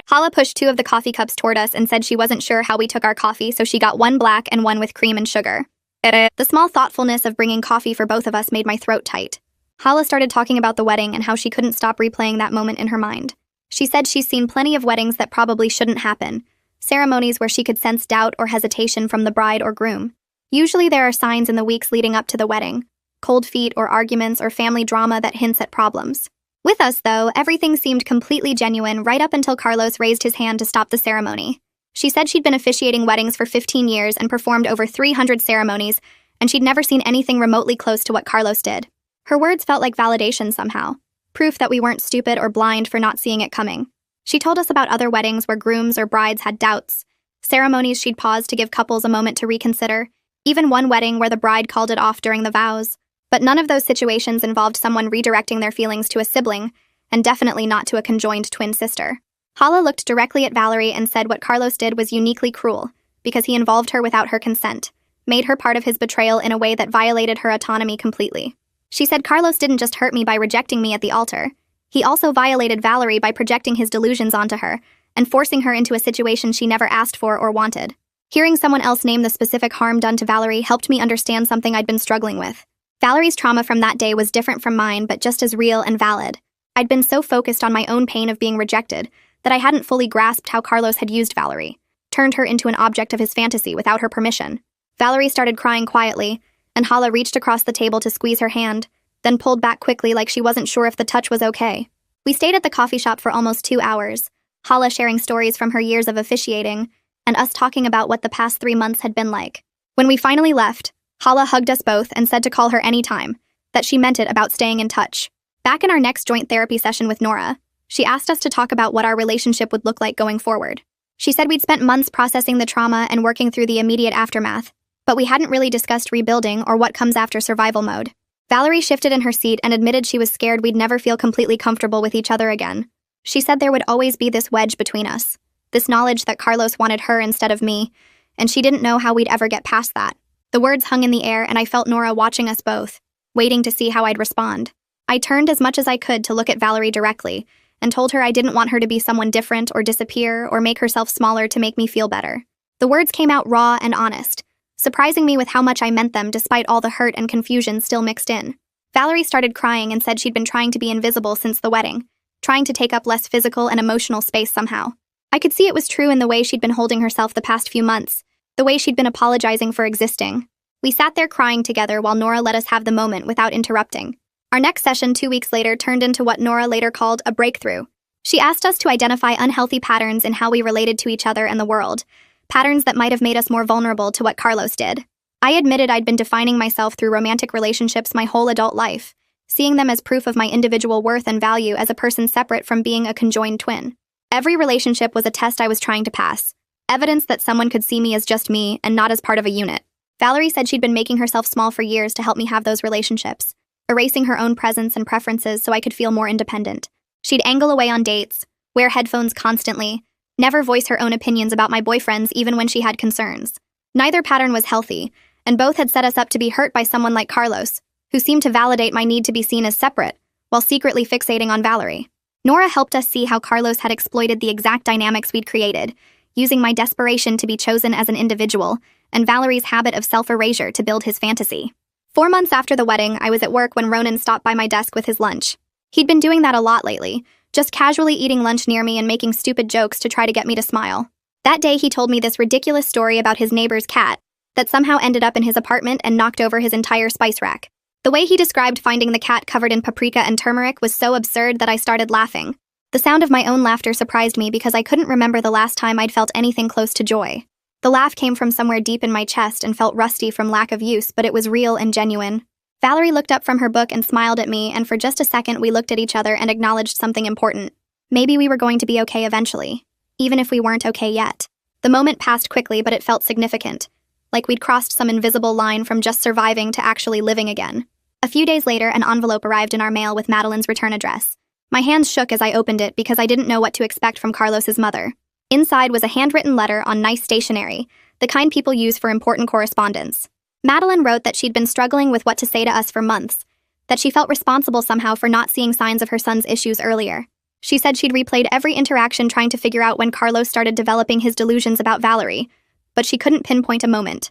Hala pushed 2 of the coffee cups toward us and said she wasn't sure how we took our coffee, so she got 1 black and 1 with cream and sugar. The small thoughtfulness of bringing coffee for both of us made my throat tight. Hala started talking about the wedding and how she couldn't stop replaying that moment in her mind. She said she's seen plenty of weddings that probably shouldn't happen, ceremonies where she could sense doubt or hesitation from the bride or groom. Usually there are signs in the weeks leading up to the wedding, cold feet or arguments or family drama that hints at problems. With us, though, everything seemed completely genuine right up until Carlos raised his hand to stop the ceremony. She said she'd been officiating weddings for 15 years and performed over 300 ceremonies, and she'd never seen anything remotely close to what Carlos did. Her words felt like validation somehow, proof that we weren't stupid or blind for not seeing it coming. She told us about other weddings where grooms or brides had doubts, ceremonies she'd paused to give couples a moment to reconsider, even one wedding where the bride called it off during the vows. But none of those situations involved someone redirecting their feelings to a sibling, and definitely not to a conjoined twin sister. Hala looked directly at Valerie and said what Carlos did was uniquely cruel, because he involved her without her consent, made her part of his betrayal in a way that violated her autonomy completely. She said Carlos didn't just hurt me by rejecting me at the altar. He also violated Valerie by projecting his delusions onto her and forcing her into a situation she never asked for or wanted. Hearing someone else name the specific harm done to Valerie helped me understand something I'd been struggling with. Valerie's trauma from that day was different from mine, but just as real and valid. I'd been so focused on my own pain of being rejected that I hadn't fully grasped how Carlos had used Valerie, turned her into an object of his fantasy without her permission. Valerie started crying quietly, and Hala reached across the table to squeeze her hand, then pulled back quickly like she wasn't sure if the touch was okay. We stayed at the coffee shop for almost 2 hours, Hala sharing stories from her years of officiating, and us talking about what the past 3 months had been like. When we finally left, Hala hugged us both and said to call her anytime, that she meant it about staying in touch. Back in our next joint therapy session with Nora, she asked us to talk about what our relationship would look like going forward. She said we'd spent months processing the trauma and working through the immediate aftermath, but we hadn't really discussed rebuilding or what comes after survival mode. Valerie shifted in her seat and admitted she was scared we'd never feel completely comfortable with each other again. She said there would always be this wedge between us, this knowledge that Carlos wanted her instead of me, and she didn't know how we'd ever get past that. The words hung in the air, and I felt Nora watching us both, waiting to see how I'd respond. I turned as much as I could to look at Valerie directly, and told her I didn't want her to be someone different or disappear or make herself smaller to make me feel better. The words came out raw and honest, surprising me with how much I meant them despite all the hurt and confusion still mixed in. Valerie started crying and said she'd been trying to be invisible since the wedding, trying to take up less physical and emotional space somehow. I could see it was true in the way she'd been holding herself the past few months, the way she'd been apologizing for existing. We sat there crying together while Nora let us have the moment without interrupting. Our next session 2 weeks later turned into what Nora later called a breakthrough. She asked us to identify unhealthy patterns in how we related to each other and the world, patterns that might have made us more vulnerable to what Carlos did. I admitted I'd been defining myself through romantic relationships my whole adult life, seeing them as proof of my individual worth and value as a person separate from being a conjoined twin. Every relationship was a test I was trying to pass, evidence that someone could see me as just me and not as part of a unit. Valerie said she'd been making herself small for years to help me have those relationships, erasing her own presence and preferences so I could feel more independent. She'd angle away on dates, wear headphones constantly, never voice her own opinions about my boyfriends even when she had concerns. Neither pattern was healthy, and both had set us up to be hurt by someone like Carlos, who seemed to validate my need to be seen as separate, while secretly fixating on Valerie. Nora helped us see how Carlos had exploited the exact dynamics we'd created, using my desperation to be chosen as an individual, and Valerie's habit of self-erasure to build his fantasy. 4 months after the wedding, I was at work when Ronan stopped by my desk with his lunch. He'd been doing that a lot lately, just casually eating lunch near me and making stupid jokes to try to get me to smile. That day, he told me this ridiculous story about his neighbor's cat that somehow ended up in his apartment and knocked over his entire spice rack. The way he described finding the cat covered in paprika and turmeric was so absurd that I started laughing. The sound of my own laughter surprised me because I couldn't remember the last time I'd felt anything close to joy. The laugh came from somewhere deep in my chest and felt rusty from lack of use, but it was real and genuine. Valerie looked up from her book and smiled at me, and for just a second we looked at each other and acknowledged something important. Maybe we were going to be okay eventually, even if we weren't okay yet. The moment passed quickly, but it felt significant, like we'd crossed some invisible line from just surviving to actually living again. A few days later, an envelope arrived in our mail with Madeline's return address. My hands shook as I opened it because I didn't know what to expect from Carlos's mother. Inside was a handwritten letter on nice stationery, the kind people use for important correspondence. Madeline wrote that she'd been struggling with what to say to us for months, that she felt responsible somehow for not seeing signs of her son's issues earlier. She said she'd replayed every interaction trying to figure out when Carlos started developing his delusions about Valerie, but she couldn't pinpoint a moment.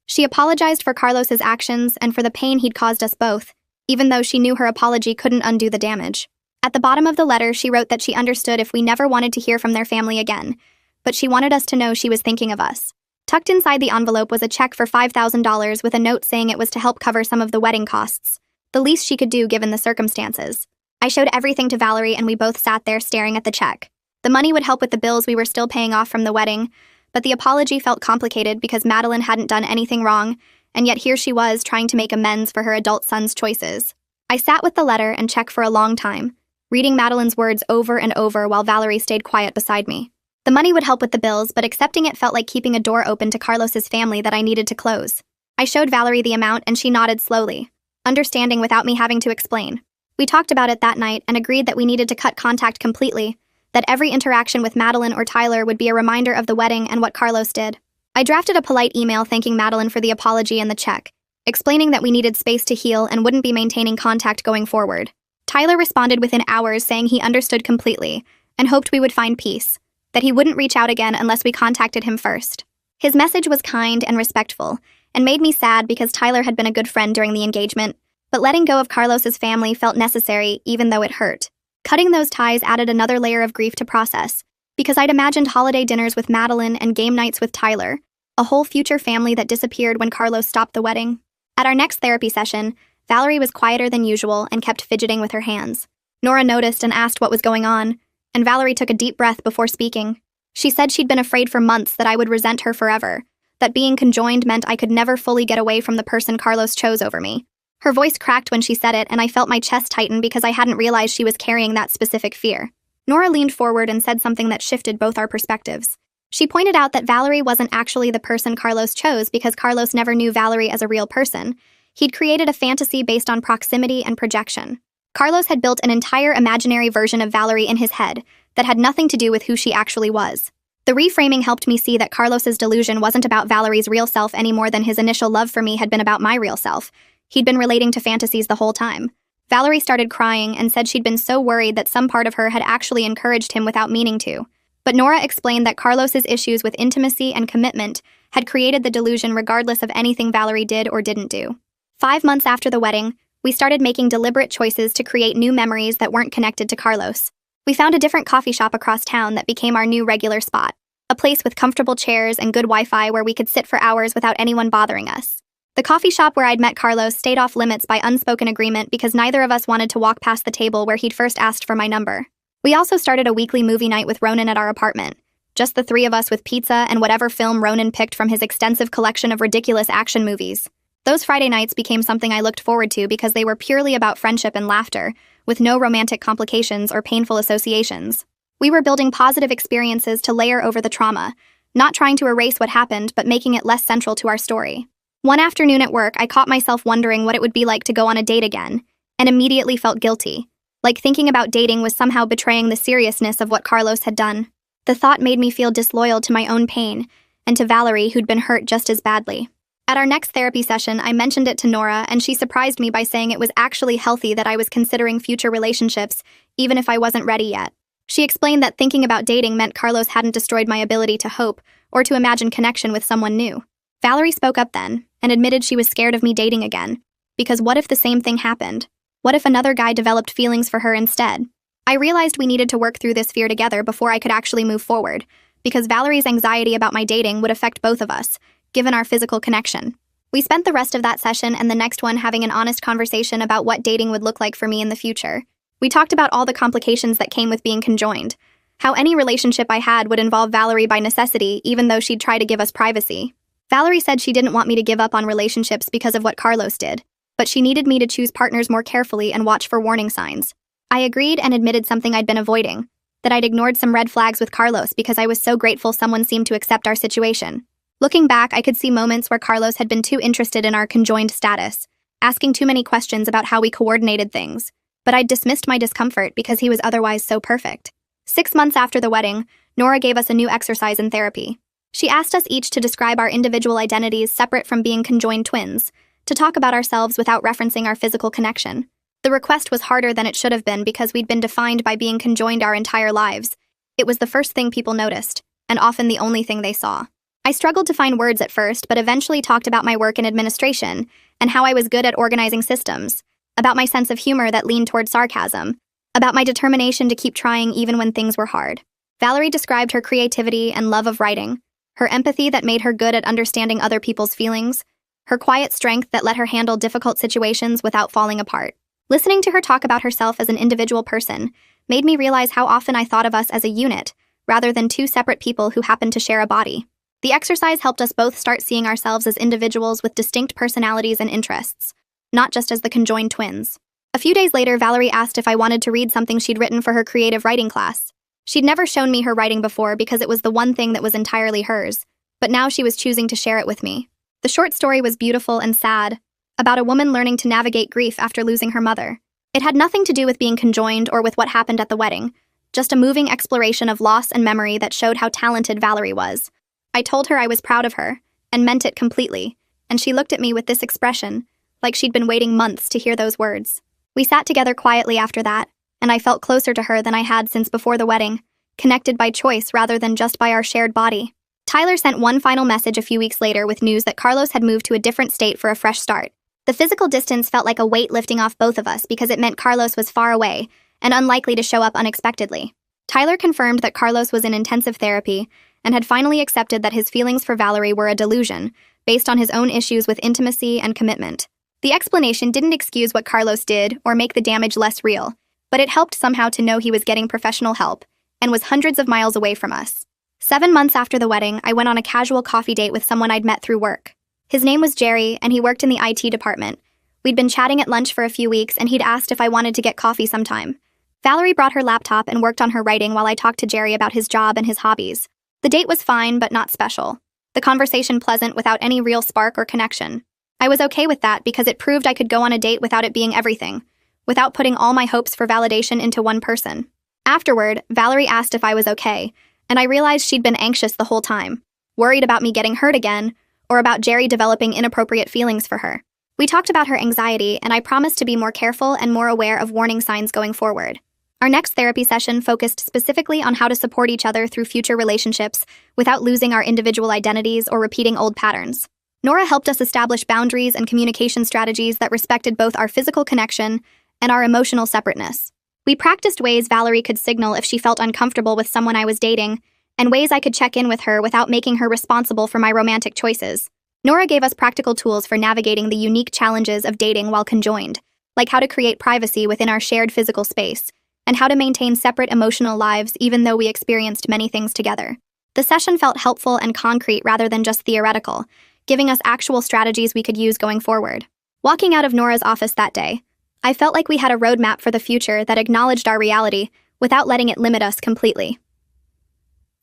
She apologized for Carlos's actions and for the pain he'd caused us both, even though she knew her apology couldn't undo the damage. At the bottom of the letter, she wrote that she understood if we never wanted to hear from their family again, but she wanted us to know she was thinking of us. Tucked inside the envelope was a check for $5,000 with a note saying it was to help cover some of the wedding costs, the least she could do given the circumstances. I showed everything to Valerie and we both sat there staring at the check. The money would help with the bills we were still paying off from the wedding, but the apology felt complicated because Madeline hadn't done anything wrong, and yet here she was trying to make amends for her adult son's choices. I sat with the letter and check for a long time, reading Madeline's words over and over while Valerie stayed quiet beside me. The money would help with the bills, but accepting it felt like keeping a door open to Carlos's family that I needed to close. I showed Valerie the amount and she nodded slowly, understanding without me having to explain. We talked about it that night and agreed that we needed to cut contact completely, that every interaction with Madeline or Tyler would be a reminder of the wedding and what Carlos did. I drafted a polite email thanking Madeline for the apology and the check, explaining that we needed space to heal and wouldn't be maintaining contact going forward. Tyler responded within hours saying he understood completely and hoped we would find peace, that he wouldn't reach out again unless we contacted him first. His message was kind and respectful and made me sad because Tyler had been a good friend during the engagement, but letting go of Carlos's family felt necessary even though it hurt. Cutting those ties added another layer of grief to process because I'd imagined holiday dinners with Madeline and game nights with Tyler, a whole future family that disappeared when Carlos stopped the wedding. At our next therapy session, Valerie was quieter than usual and kept fidgeting with her hands. Nora noticed and asked what was going on, and Valerie took a deep breath before speaking. She said she'd been afraid for months that I would resent her forever, that being conjoined meant I could never fully get away from the person Carlos chose over me. Her voice cracked when she said it, and I felt my chest tighten because I hadn't realized she was carrying that specific fear. Nora leaned forward and said something that shifted both our perspectives. She pointed out that Valerie wasn't actually the person Carlos chose because Carlos never knew Valerie as a real person. He'd created a fantasy based on proximity and projection. Carlos had built an entire imaginary version of Valerie in his head that had nothing to do with who she actually was. The reframing helped me see that Carlos's delusion wasn't about Valerie's real self any more than his initial love for me had been about my real self. He'd been relating to fantasies the whole time. Valerie started crying and said she'd been so worried that some part of her had actually encouraged him without meaning to. But Nora explained that Carlos's issues with intimacy and commitment had created the delusion regardless of anything Valerie did or didn't do. 5 months after the wedding, we started making deliberate choices to create new memories that weren't connected to Carlos. We found a different coffee shop across town that became our new regular spot, a place with comfortable chairs and good Wi-Fi where we could sit for hours without anyone bothering us. The coffee shop where I'd met Carlos stayed off limits by unspoken agreement because neither of us wanted to walk past the table where he'd first asked for my number. We also started a weekly movie night with Ronan at our apartment, just the 3 of us with pizza and whatever film Ronan picked from his extensive collection of ridiculous action movies. Those Friday nights became something I looked forward to because they were purely about friendship and laughter, with no romantic complications or painful associations. We were building positive experiences to layer over the trauma, not trying to erase what happened but making it less central to our story. One afternoon at work, I caught myself wondering what it would be like to go on a date again, and immediately felt guilty, like thinking about dating was somehow betraying the seriousness of what Carlos had done. The thought made me feel disloyal to my own pain, and to Valerie, who'd been hurt just as badly. At our next therapy session, I mentioned it to Nora, and she surprised me by saying it was actually healthy that I was considering future relationships, even if I wasn't ready yet. She explained that thinking about dating meant Carlos hadn't destroyed my ability to hope or to imagine connection with someone new. Valerie spoke up then, and admitted she was scared of me dating again, because what if the same thing happened? What if another guy developed feelings for her instead? I realized we needed to work through this fear together before I could actually move forward, because Valerie's anxiety about my dating would affect both of us, given our physical connection. We spent the rest of that session and the next one having an honest conversation about what dating would look like for me in the future. We talked about all the complications that came with being conjoined, how any relationship I had would involve Valerie by necessity, even though she'd try to give us privacy. Valerie said she didn't want me to give up on relationships because of what Carlos did, but she needed me to choose partners more carefully and watch for warning signs. I agreed and admitted something I'd been avoiding, that I'd ignored some red flags with Carlos because I was so grateful someone seemed to accept our situation. Looking back, I could see moments where Carlos had been too interested in our conjoined status, asking too many questions about how we coordinated things, but I'd dismissed my discomfort because he was otherwise so perfect. 6 months after the wedding, Nora gave us a new exercise in therapy. She asked us each to describe our individual identities separate from being conjoined twins, to talk about ourselves without referencing our physical connection. The request was harder than it should have been because we'd been defined by being conjoined our entire lives. It was the first thing people noticed, and often the only thing they saw. I struggled to find words at first, but eventually talked about my work in administration and how I was good at organizing systems, about my sense of humor that leaned toward sarcasm, about my determination to keep trying even when things were hard. Valerie described her creativity and love of writing, her empathy that made her good at understanding other people's feelings, her quiet strength that let her handle difficult situations without falling apart. Listening to her talk about herself as an individual person made me realize how often I thought of us as a unit, rather than 2 separate people who happened to share a body. The exercise helped us both start seeing ourselves as individuals with distinct personalities and interests, not just as the conjoined twins. A few days later, Valerie asked if I wanted to read something she'd written for her creative writing class. She'd never shown me her writing before because it was the one thing that was entirely hers, but now she was choosing to share it with me. The short story was beautiful and sad, about a woman learning to navigate grief after losing her mother. It had nothing to do with being conjoined or with what happened at the wedding, just a moving exploration of loss and memory that showed how talented Valerie was. I told her I was proud of her, and meant it completely, and she looked at me with this expression, like she'd been waiting months to hear those words. We sat together quietly after that, and I felt closer to her than I had since before the wedding, connected by choice rather than just by our shared body. Tyler sent one final message a few weeks later with news that Carlos had moved to a different state for a fresh start. The physical distance felt like a weight lifting off both of us because it meant Carlos was far away and unlikely to show up unexpectedly. Tyler confirmed that Carlos was in intensive therapy and had finally accepted that his feelings for Valerie were a delusion, based on his own issues with intimacy and commitment. The explanation didn't excuse what Carlos did or make the damage less real, but it helped somehow to know he was getting professional help and was hundreds of miles away from us. 7 months after the wedding, I went on a casual coffee date with someone I'd met through work. His name was Jerry, and he worked in the IT department. We'd been chatting at lunch for a few weeks, and he'd asked if I wanted to get coffee sometime. Valerie brought her laptop and worked on her writing while I talked to Jerry about his job and his hobbies. The date was fine, but not special. The conversation pleasant without any real spark or connection. I was okay with that because it proved I could go on a date without it being everything, without putting all my hopes for validation into one person. Afterward, Valerie asked if I was okay, and I realized she'd been anxious the whole time, worried about me getting hurt again, or about Jerry developing inappropriate feelings for her. We talked about her anxiety, and I promised to be more careful and more aware of warning signs going forward. Our next therapy session focused specifically on how to support each other through future relationships without losing our individual identities or repeating old patterns. Nora helped us establish boundaries and communication strategies that respected both our physical connection and our emotional separateness. We practiced ways Valerie could signal if she felt uncomfortable with someone I was dating, and ways I could check in with her without making her responsible for my romantic choices. Nora gave us practical tools for navigating the unique challenges of dating while conjoined, like how to create privacy within our shared physical space, and how to maintain separate emotional lives even though we experienced many things together. The session felt helpful and concrete rather than just theoretical, giving us actual strategies we could use going forward. Walking out of Nora's office that day, I felt like we had a roadmap for the future that acknowledged our reality without letting it limit us completely.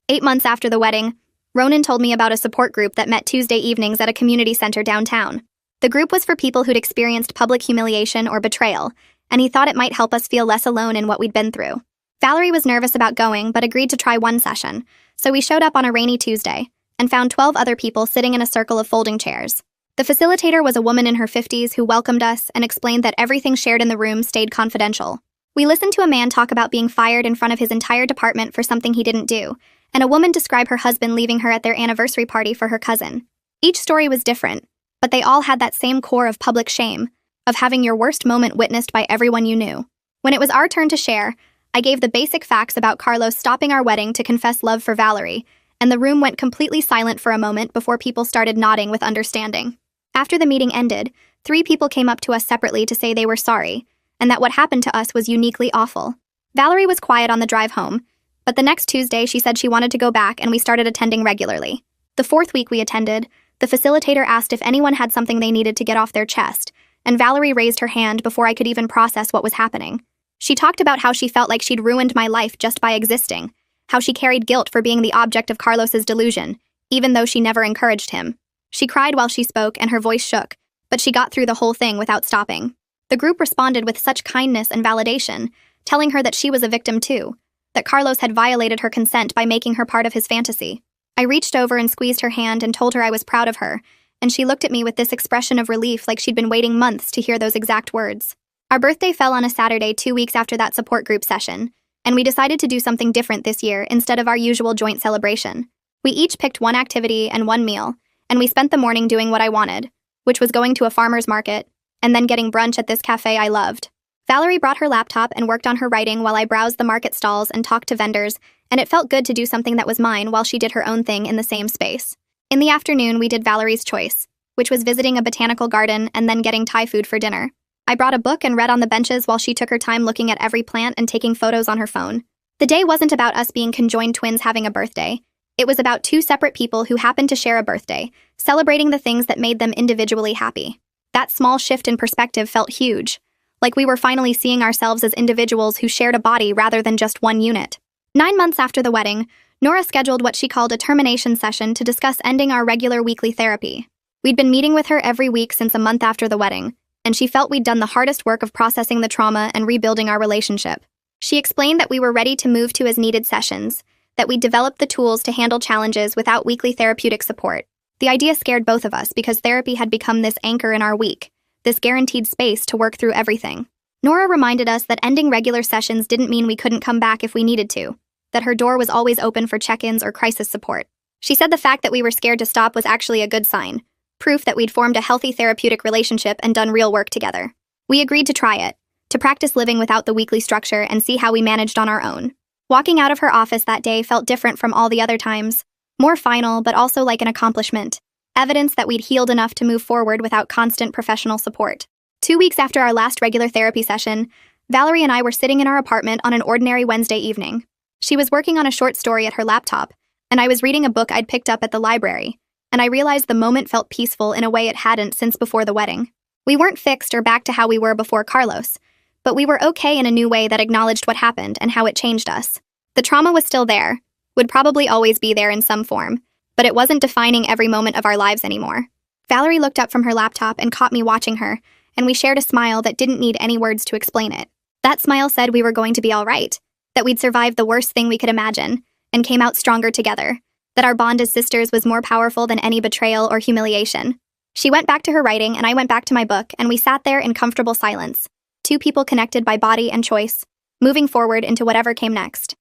8 months after the wedding, Ronan told me about a support group that met Tuesday evenings at a community center downtown. The group was for people who'd experienced public humiliation or betrayal, and he thought it might help us feel less alone in what we'd been through. Valerie was nervous about going, but agreed to try one session, so we showed up on a rainy Tuesday and found 12 other people sitting in a circle of folding chairs. The facilitator was a woman in her 50s who welcomed us and explained that everything shared in the room stayed confidential. We listened to a man talk about being fired in front of his entire department for something he didn't do, and a woman describe her husband leaving her at their anniversary party for her cousin. Each story was different, but they all had that same core of public shame, of having your worst moment witnessed by everyone you knew. When it was our turn to share, I gave the basic facts about Carlos stopping our wedding to confess love for Valerie, and the room went completely silent for a moment before people started nodding with understanding. After the meeting ended, 3 people came up to us separately to say they were sorry, and that what happened to us was uniquely awful. Valerie was quiet on the drive home, but the next Tuesday she said she wanted to go back and we started attending regularly. The 4th week we attended, the facilitator asked if anyone had something they needed to get off their chest, and Valerie raised her hand before I could even process what was happening. She talked about how she felt like she'd ruined my life just by existing, how she carried guilt for being the object of Carlos's delusion, even though she never encouraged him. She cried while she spoke and her voice shook, but she got through the whole thing without stopping. The group responded with such kindness and validation, telling her that she was a victim too, that Carlos had violated her consent by making her part of his fantasy. I reached over and squeezed her hand and told her I was proud of her, and she looked at me with this expression of relief like she'd been waiting months to hear those exact words. Our birthday fell on a Saturday 2 weeks after that support group session, and we decided to do something different this year instead of our usual joint celebration. We each picked one activity and one meal, and we spent the morning doing what I wanted, which was going to a farmer's market, and then getting brunch at this cafe I loved. Valerie brought her laptop and worked on her writing while I browsed the market stalls and talked to vendors, and it felt good to do something that was mine while she did her own thing in the same space. In the afternoon, we did Valerie's choice, which was visiting a botanical garden and then getting Thai food for dinner. I brought a book and read on the benches while she took her time looking at every plant and taking photos on her phone. The day wasn't about us being conjoined twins having a birthday. It was about 2 separate people who happened to share a birthday, celebrating the things that made them individually happy. That small shift in perspective felt huge, like we were finally seeing ourselves as individuals who shared a body rather than just one unit. 9 months after the wedding, Nora scheduled what she called a termination session to discuss ending our regular weekly therapy. We'd been meeting with her every week since a month after the wedding, and she felt we'd done the hardest work of processing the trauma and rebuilding our relationship. She explained that we were ready to move to as-needed sessions, that we'd developed the tools to handle challenges without weekly therapeutic support. The idea scared both of us because therapy had become this anchor in our week, this guaranteed space to work through everything. Nora reminded us that ending regular sessions didn't mean we couldn't come back if we needed to, that her door was always open for check-ins or crisis support. She said the fact that we were scared to stop was actually a good sign, proof that we'd formed a healthy therapeutic relationship and done real work together. We agreed to try it, to practice living without the weekly structure and see how we managed on our own. Walking out of her office that day felt different from all the other times, more final but also like an accomplishment, evidence that we'd healed enough to move forward without constant professional support. 2 weeks after our last regular therapy session, Valerie and I were sitting in our apartment on an ordinary Wednesday evening. She was working on a short story at her laptop, and I was reading a book I'd picked up at the library, and I realized the moment felt peaceful in a way it hadn't since before the wedding. We weren't fixed or back to how we were before Carlos, but we were okay in a new way that acknowledged what happened and how it changed us. The trauma was still there, would probably always be there in some form, but it wasn't defining every moment of our lives anymore. Valerie looked up from her laptop and caught me watching her, and we shared a smile that didn't need any words to explain it. That smile said we were going to be all right, that we'd survived the worst thing we could imagine, and came out stronger together, that our bond as sisters was more powerful than any betrayal or humiliation. She went back to her writing, and I went back to my book, and we sat there in comfortable silence, two people connected by body and choice, moving forward into whatever came next.